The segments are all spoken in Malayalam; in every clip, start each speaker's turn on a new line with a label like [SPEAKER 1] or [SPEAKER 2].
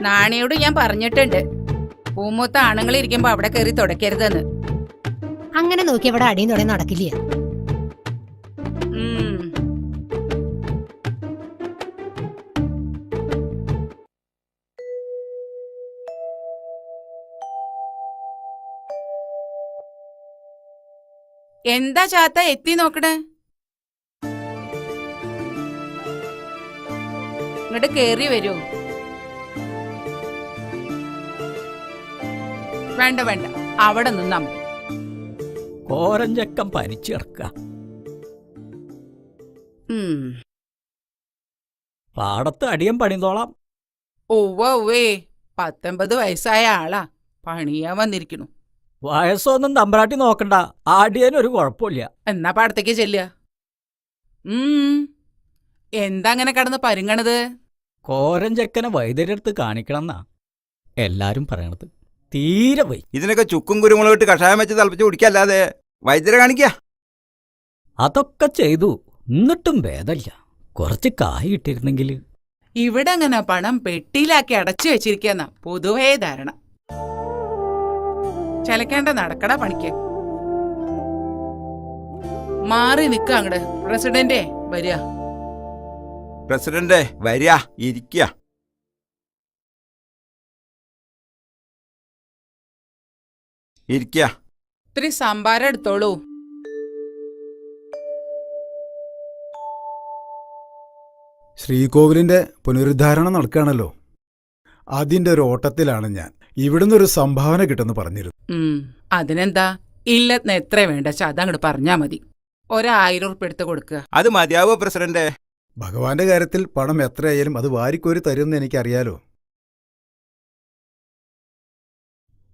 [SPEAKER 1] നാണിയോട് ഞാൻ പറഞ്ഞിട്ടുണ്ട്, പൂമൂത്ത ആണുങ്ങൾ ഇരിക്കുമ്പോ അവിടെ കയറി തുടക്കരുതെന്ന്.
[SPEAKER 2] അങ്ങനെ നോക്കി അവിടെ അടിയും തുടങ്ങി നടക്കില്ല.
[SPEAKER 1] എന്താ ചാത്ത എത്തി നോക്കണേ? ഇങ്ങോട്ട് കേറി വരൂ. വേണ്ട വേണ്ട, അവിടെ നിന്നാ മതി.
[SPEAKER 3] കോരഞ്ചക്കം പനിച്ചു കിടക്ക. പാടത്ത് അടിയം പണിതോളാം.
[SPEAKER 1] ഉവ്വേ 19 വയസ്സായ ആളാ, പണിയാൻ വന്നിരിക്കണു.
[SPEAKER 3] വയസ്സൊന്നും തമ്പ്രാട്ടി നോക്കണ്ട, ആടിയനൊരു കുഴപ്പമില്ല.
[SPEAKER 1] എന്നാ പാടത്തേക്ക് ചെല്ലുക. എന്താ അങ്ങനെ കടന്ന് പരുങ്ങണത്?
[SPEAKER 3] കോരഞ്ചക്കനെ വൈദ്യരെടുത്ത് കാണിക്കണമെന്നാ എല്ലാരും പറയണത്. തീരെ വൈ.
[SPEAKER 4] ഇതിനൊക്കെ ചുക്കും കുരുമുളകിട്ട് കഷായം വെച്ച് തിളപ്പിച്ച് കുടിക്കല്ലാതെ വൈദ്യരെ കാണിക്ക.
[SPEAKER 3] അതൊക്കെ ചെയ്തു, എന്നിട്ടും ഭേദമില്ല. കുറച്ച് കായ് ഇട്ടിരുന്നെങ്കിൽ.
[SPEAKER 1] ഇവിടെ അങ്ങനെ പണം പെട്ടിയിലാക്കി അടച്ചു വെച്ചിരിക്കുന്ന പൊതുവേ ധാരണ. ചലക്കേണ്ട നടക്കട പണിക്ക്. മാറി നിക്ക അങ്ങട്. പ്രസിഡന്റേ വരിക.
[SPEAKER 4] പ്രസിഡന്റ് വരിക, ഇരിക്കുക. ഇരിക്കുക.
[SPEAKER 1] ഇത്തിരി സംഭാരം എടുത്തോളൂ.
[SPEAKER 5] ശ്രീകോവിലിന്റെ പുനരുദ്ധാരണം നടക്കുകയാണല്ലോ, അതിന്റെ ഒരു ഓട്ടത്തിലാണ് ഞാൻ. ഇവിടുന്ന് ഒരു സംഭാവന കിട്ടുമെന്ന് പറഞ്ഞിരുന്നു.
[SPEAKER 1] അതിനെന്താ, ഇല്ലെന്ന് എത്ര വേണ്ട അതങ്ങോട്ട് പറഞ്ഞാ മതി. 1000 ഉറുപ്പിക എടുത്ത് കൊടുക്കുക.
[SPEAKER 4] അത് മതിയാവോ പ്രസിഡന്റ്?
[SPEAKER 5] ഭഗവാന്റെ കാര്യത്തിൽ പണം എത്രയായാലും അത് വാരിക്കോരി തരുമെന്ന് എനിക്കറിയാലോ.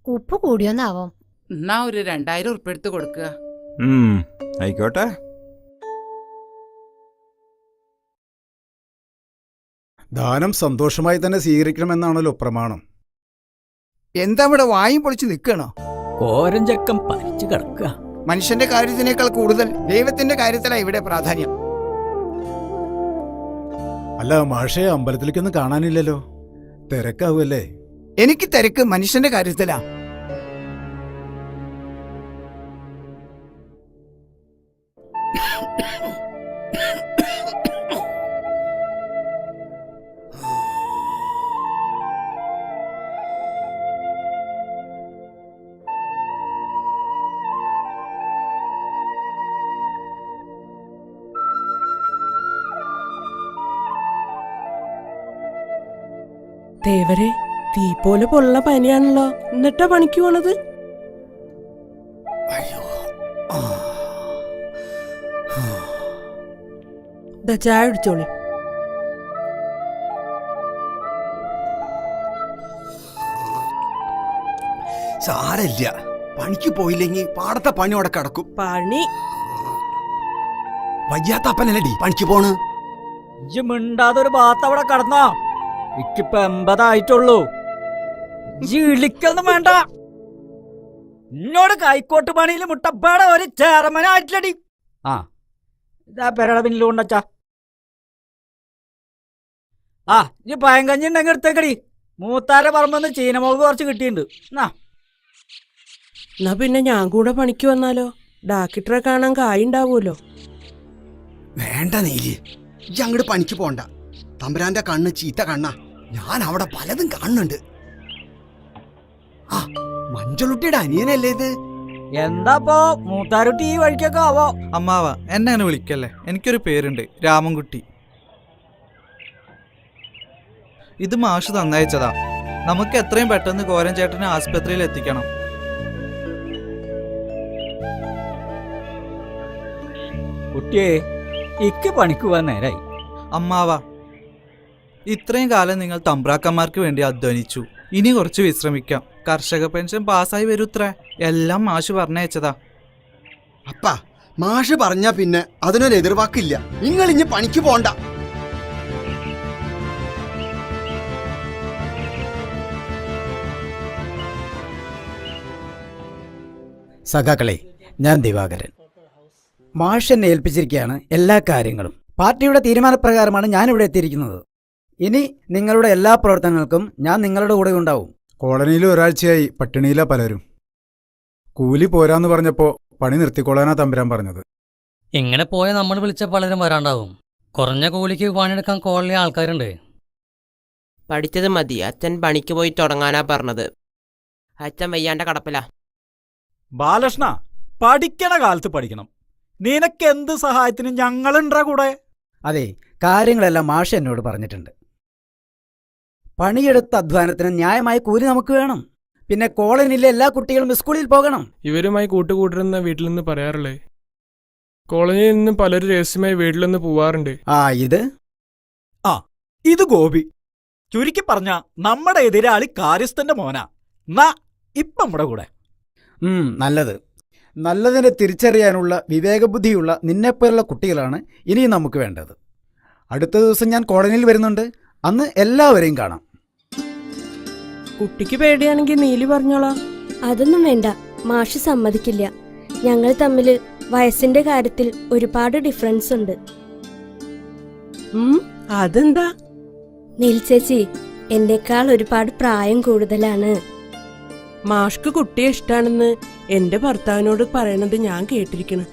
[SPEAKER 2] ഉപ്പ് കൂടിയൊന്നാവോ?
[SPEAKER 1] എന്നാ ഒരു 2000 ഉറുപ്പിക എടുത്ത് കൊടുക്കുക.
[SPEAKER 4] ആയിക്കോട്ടെ.
[SPEAKER 5] ദാനം സന്തോഷമായി തന്നെ സ്വീകരിക്കണമെന്നാണല്ലോ പ്രമാണം.
[SPEAKER 6] എന്താ ഇവിടെ വായും പൊളിച്ച് നിൽക്കണോ?
[SPEAKER 3] കോരഞ്ചക്കം പനിച്ചു കിടക്കുക.
[SPEAKER 6] മനുഷ്യന്റെ കാര്യത്തിനേക്കാൾ കൂടുതൽ ദൈവത്തിന്റെ കാര്യത്തിലാണ് ഇവിടെ പ്രാധാന്യം.
[SPEAKER 5] അല്ല മാഷേ, അമ്പലത്തിലേക്കൊന്നും കാണാനില്ലല്ലോ, തിരക്കാവുമല്ലേ?
[SPEAKER 6] എനിക്ക് തിരക്ക് മനുഷ്യന്റെ കാര്യത്തിലാ.
[SPEAKER 7] ദേവരെ, തീ പോലെ പൊള്ള പനിയാണല്ലോ, എന്നിട്ടാ പണിക്ക് പോണത്? ചായ അടിച്ചോളി.
[SPEAKER 6] സാരല്ല, പണിക്ക് പോയില്ലെങ്കിൽ പാടത്തെ പണി അവിടെ കിടക്കും.
[SPEAKER 7] പണി
[SPEAKER 6] വയ്യാത്ത അപ്പനല്ലടി പണിക്ക് പോണ്.
[SPEAKER 3] ഇജ്ജ് മിണ്ടാതൊരു ഭാഗത്ത് അവിടെ കടന്നോ. ഇക്കിപ്പ 80 ആയിട്ടുള്ളൂ. ഇളിക്കൊന്നും വേണ്ട. എന്നോട് കൈക്കോട്ട് പണിയിൽ മുട്ടപ്പാടെ ഒരു ചേർമനായിട്ടില്ലടി. ആ ഇതാ പെരട പിന്നിൽ കൊണ്ടച്ചാ. ആ ഇനി പയങ്കഞ്ഞി ഉണ്ടെങ്കിൽ എടുത്തേക്കടി. മൂത്താരെ പറമ്പെന്ന് ചീനമുളക് കുറച്ച് കിട്ടിയിട്ടുണ്ട്.
[SPEAKER 7] എന്നാ പിന്നെ ഞാൻ കൂടെ പണിക്ക് വന്നാലോ? ഡാക്ടറെ കാണാൻ കായുണ്ടാവുമല്ലോ.
[SPEAKER 6] വേണ്ട നീലി, ഇജ്ജ് അങ്ങോട്ട് പണിക്ക് പോണ്ട. തമ്പുരാന്റെ കണ്ണ് ചീത്ത കണ്ണാ. ഞാൻ അവിടെ പലതും കാണുന്നുണ്ട്. ആ മഞ്ചളുട്ടിയുടെ അനിയനല്ലേ ഇത്?
[SPEAKER 3] എന്താപ്പോ മൂത്താരുട്ടി ഈ വഴിക്കൊക്കെ ആവോ?
[SPEAKER 8] അമ്മാവ എന്നെ അങ്ങനെ വിളിക്കല്ലേ, എനിക്കൊരു പേരുണ്ട്, രാമൻകുട്ടി. ഇത് മാഷ് തന്നയച്ചതാ. നമുക്ക് എത്രയും പെട്ടെന്ന് കോരൻ ചേട്ടനെ ആസ്പത്രിയിൽ എത്തിക്കണം.
[SPEAKER 3] കുട്ടിയെ, ഇക്ക് പണിക്ക് പോവാൻ നേരായി.
[SPEAKER 8] അമ്മാവ, ഇത്രയും കാലം നിങ്ങൾ തമ്പ്രാക്കന്മാർക്ക് വേണ്ടി അധ്വാനിച്ചു. ഇനി കുറച്ച് വിശ്രമിക്കാം. കർഷക പെൻഷൻ പാസ്സായി വരൂത്രേ. എല്ലാം മാഷ് പറഞ്ഞയച്ചതാ.
[SPEAKER 6] അപ്പ മാഷ് പറഞ്ഞാ പിന്നെ അതിനൊരു എതിർവാക്കില്ല. നിങ്ങൾ ഇനി പണിക്ക് പോണ്ട.
[SPEAKER 9] സഖാക്കളെ, ഞാൻ ദിവാകരൻ. മാഷ് എന്നെ ഏൽപ്പിച്ചിരിക്കുകയാണ് എല്ലാ കാര്യങ്ങളും. പാർട്ടിയുടെ തീരുമാനപ്രകാരമാണ് ഞാനിവിടെ എത്തിയിരിക്കുന്നത്. ഇനി നിങ്ങളുടെ എല്ലാ പ്രവർത്തനങ്ങൾക്കും ഞാൻ നിങ്ങളുടെ കൂടെ ഉണ്ടാവും.
[SPEAKER 5] കോളനിയിൽ ഒരാഴ്ചയായി പട്ടിണിയിലാ പലരും. കൂലി പോരാന്ന് പറഞ്ഞപ്പോ പണി നിർത്തിക്കൊള്ളാനാ തമ്പുരാൻ പറഞ്ഞത്.
[SPEAKER 10] ഇങ്ങനെ പോയ നമ്മൾ വിളിച്ച പലരും വരാണ്ടാവും. കുറഞ്ഞ കൂലിക്ക് പണിയെടുക്കാൻ കോളനി ആൾക്കാരുണ്ട്.
[SPEAKER 11] പഠിച്ചത് മതി, അച്ഛൻ പണിക്ക് പോയി തുടങ്ങാനാ പറഞ്ഞത്. അച്ഛൻ വയ്യാണ്ട കടപ്പിലാ.
[SPEAKER 3] ബാലകൃഷ്ണ, പഠിക്കണ കാലത്ത് പഠിക്കണം. നിനക്ക് എന്ത് സഹായത്തിനും ഞങ്ങളുണ്ടാ കൂടെ.
[SPEAKER 9] അതെ, കാര്യങ്ങളെല്ലാം മാഷ് എന്നോട് പറഞ്ഞിട്ടുണ്ട്. പണിയെടുത്ത അധ്വാനത്തിന് ന്യായമായ കൂലി നമുക്ക് വേണം. പിന്നെ കോളനിയിലെ എല്ലാ കുട്ടികളും സ്കൂളിൽ പോകണം.
[SPEAKER 12] ഇവരുമായി കൂട്ടുകൂട്ടരെന്ന വീട്ടിൽ നിന്ന് പറയാറില്ലേ? കോളനിയിൽ നിന്ന് പലരും രഹസ്യമായി വീട്ടിൽ നിന്ന് പോവാറുണ്ട്.
[SPEAKER 3] ഇത് ഗോപി. ചുരുക്കി പറഞ്ഞ നമ്മുടെ എതിരാളി കാര്യസ്ഥന്റെ മോനാ. ഇപ്പം നമ്മുടെ കൂടെ.
[SPEAKER 5] നല്ലത്. നല്ലതിനെ തിരിച്ചറിയാനുള്ള വിവേകബുദ്ധിയുള്ള നിന്നെപ്പോലുള്ള കുട്ടികളാണ് ഇനി നമുക്ക് വേണ്ടത്. അടുത്ത ദിവസം ഞാൻ കോളനിയിൽ വരുന്നുണ്ട്. അന്ന് എല്ലാവരെയും കാണാം.
[SPEAKER 7] കുട്ടിക്ക് പേടിയാണെങ്കിൽ നീലി പറഞ്ഞോളാം.
[SPEAKER 13] അതൊന്നും വേണ്ട, മാഷ് സമ്മതിക്കില്ല. ഞങ്ങൾ തമ്മിൽ വയസ്സിന്റെ കാര്യത്തിൽ ഒരുപാട് ഡിഫറൻസ് ഉണ്ട്.
[SPEAKER 7] അതെന്താ?
[SPEAKER 13] നീൽ ചേച്ചി എന്നേക്കാൾ ഒരുപാട് പ്രായം കൂടുതലാണ്.
[SPEAKER 7] മാഷ്ക്ക് കുട്ടിയെ ഇഷ്ടാണെന്ന് എന്റെ ഭർത്താവിനോട് പറയണത് ഞാൻ കേട്ടിരിക്കണ്.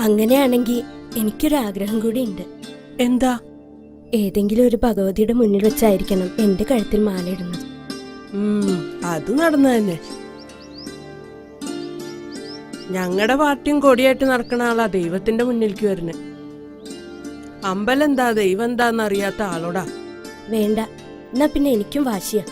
[SPEAKER 13] അങ്ങനെയാണെങ്കിൽ എനിക്കൊരാഗ്രഹം കൂടി ഉണ്ട്.
[SPEAKER 7] എന്താ?
[SPEAKER 13] ഏതെങ്കിലും ഒരു ഭഗവതിയുടെ മുന്നിൽ വെച്ചായിരിക്കണം എന്റെ കഴുത്തിൽ മാലയിടുന്നത്.
[SPEAKER 7] അത് നടന്നു തന്നെ. ഞങ്ങളുടെ പാർട്ടിയും കൊടിയായിട്ട് നടക്കണ ആളാ ദൈവത്തിന്റെ മുന്നിലേക്ക് വരുന്നത്. അമ്പലം എന്താ ദൈവം എന്താന്ന് അറിയാത്ത ആളോടാ.
[SPEAKER 13] വേണ്ട, എന്നാ പിന്നെ എനിക്കും വാശിയാ.